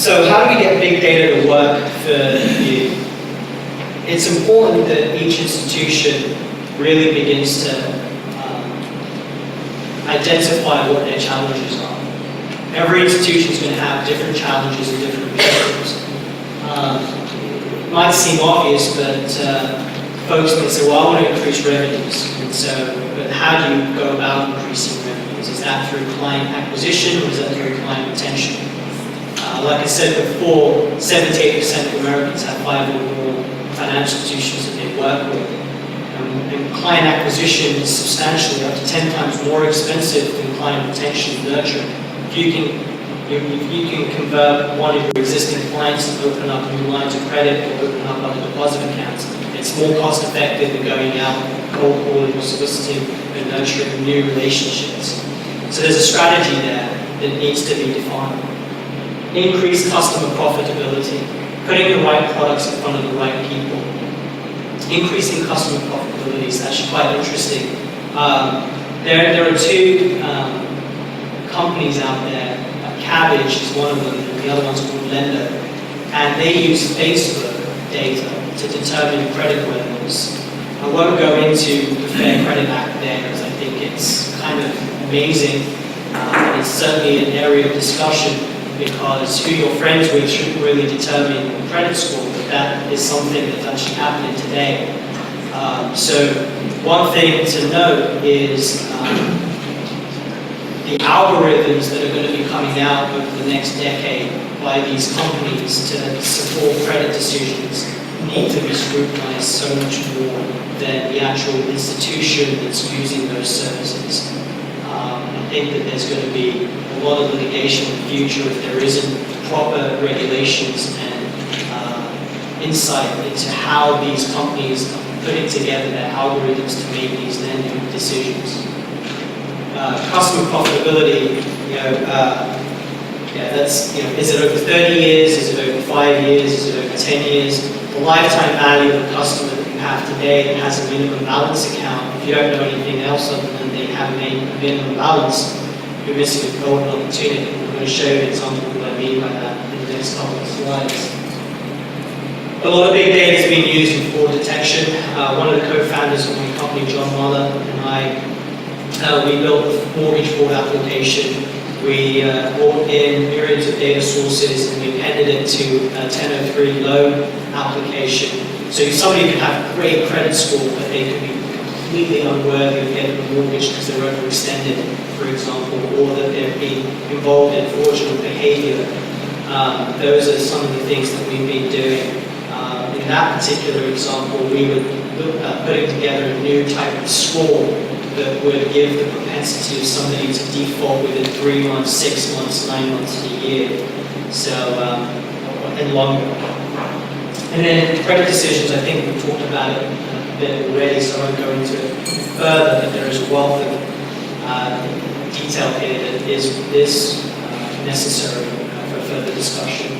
So how do we get big data to work for you? It's important that each institution really begins to identify what their challenges are. Every institution is going to have different challenges and different objectives. It might seem obvious, but folks might say, well, I want to increase revenues. And so, but how do you go about increasing revenues? Is that through client acquisition or is that through client retention? Like I said before, 70% of Americans have 5 or more financial institutions that they work with. And client acquisition is substantially up to 10 times more expensive than client retention and nurturing. If you can convert one of your existing clients and open up new lines of credit or open up other deposit accounts, it's more cost effective than going out, cold calling or soliciting and nurturing new relationships. So there's a strategy there that needs to be defined. Increase customer profitability, putting the right products in front of the right people. Increasing customer profitability is actually quite interesting. There are two companies out there. Cabbage is one of them, and the other one's called Lender, and they use Facebook data to determine credit levels. I won't go into the Fair Credit Act there because I think it's kind of amazing, and it's certainly an area of discussion because who you're friends with shouldn't really determine your credit score, but that is something that's actually happening today. So one thing to note is the algorithms that are going to be coming out over the next decade by these companies to support credit decisions need to be scrutinized so much more than the actual institution that's using those services. I think that there's going to be a lot of litigation in the future if there isn't proper regulations and insight into how these companies are putting together their algorithms to make these lending decisions. Customer profitability, that's, is it over 30 years, is it over 5 years, is it over 10 years? The lifetime value of a customer that you have today that has a minimum balance account, if you don't know anything else other than they have a minimum balance, you're missing a golden opportunity. I'm going to show you an example of what I mean by that in the next couple of slides. A lot of big data is being used in fraud detection. One of the co-founders of my company, John Muller, and we built a mortgage fraud application. We brought in myriads of data sources and we appended it to a 1003 loan application. So somebody could have a great credit score, but they could be completely unworthy of getting a mortgage because they're overextended, for example, or that they're being involved in fraudulent behavior. Those are some of the things that we've been doing. In that particular example, we were putting together a new type of score that would give the propensity of somebody to default within 3 months, 6 months, 9 months, and a year, so and longer. And then credit decisions, I think we've talked about it a bit already, so I won't go into it further, but there is a wealth of detail here that is necessary for further discussion.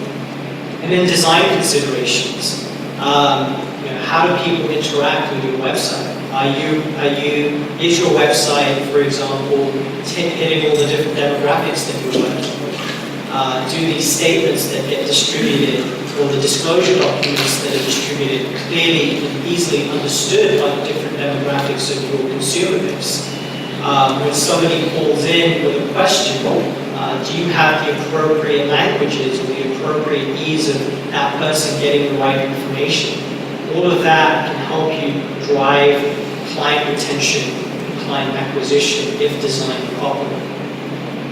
And then design considerations. How do people interact with your website? Is your website, for example, hitting all the different demographics that you're working with? Do these statements that get distributed or the disclosure documents that are distributed clearly and easily understood by the different demographics of your consumer base? When somebody calls in with a question, do you have the appropriate languages or the appropriate ease of that person getting the right information? All of that can help you drive client retention and client acquisition if designed properly.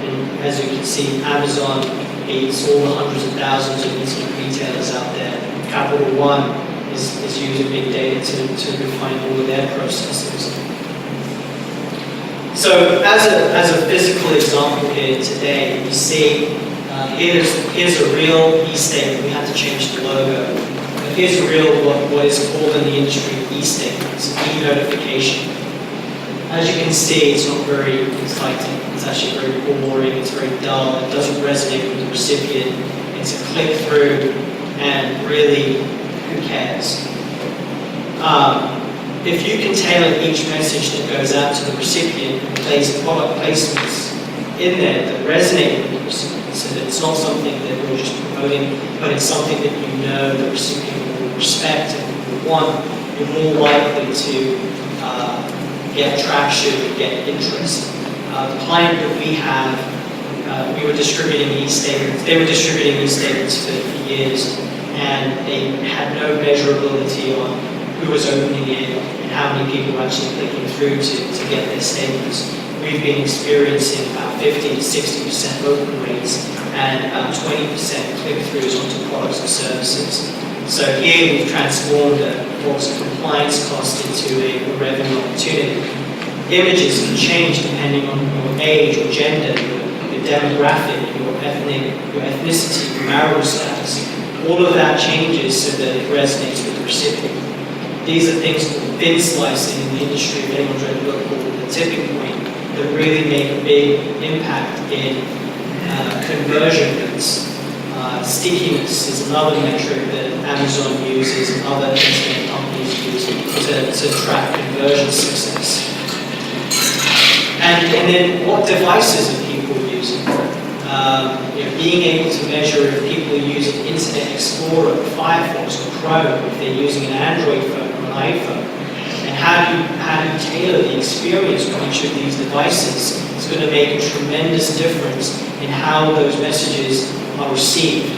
And as you can see, Amazon beats all the hundreds of thousands of internet retailers out there. Capital One is using big data to refine all of their processes. So as a physical example here today, you see here's a real e-statement. We had to change the logo. But here's a real what is called in the industry e-statement. It's e-notification. As you can see, it's not very exciting. It's actually very boring. It's very dull. It doesn't resonate with the recipient. It's a click through, and really, who cares? If you can tailor each message that goes out to the recipient and place product placements in there that resonate with the recipients, so that it's not something that we're just promoting, but it's something that you know the recipient will respect and will want. You're more likely to get traction and get interest. The client that we have, we were distributing e-statements. They were distributing e-statements for years, and they had no measurability on who was opening it and how many people were actually clicking through to get their statements. We've been experiencing about 50 to 60% open rates and about 20% click-throughs onto products and services. So here we've transformed what was a compliance cost into a revenue opportunity. Images can change depending on your age or gender, your demographic, your ethnicity, your marital status. All of that changes so that it resonates with the recipient. These are things called thin slicing in the industry, if anyone's read the book called The Tipping Point, that really make a big impact in conversion rates. Stickiness is another metric that Amazon uses and other internet companies use to track conversion success. And then what devices are people using? Being able to measure if people are using Internet Explorer, Firefox, or Chrome, if they're using an Android phone or an iPhone, and how do you tailor the experience for each of these devices is going to make a tremendous difference in how those messages are received.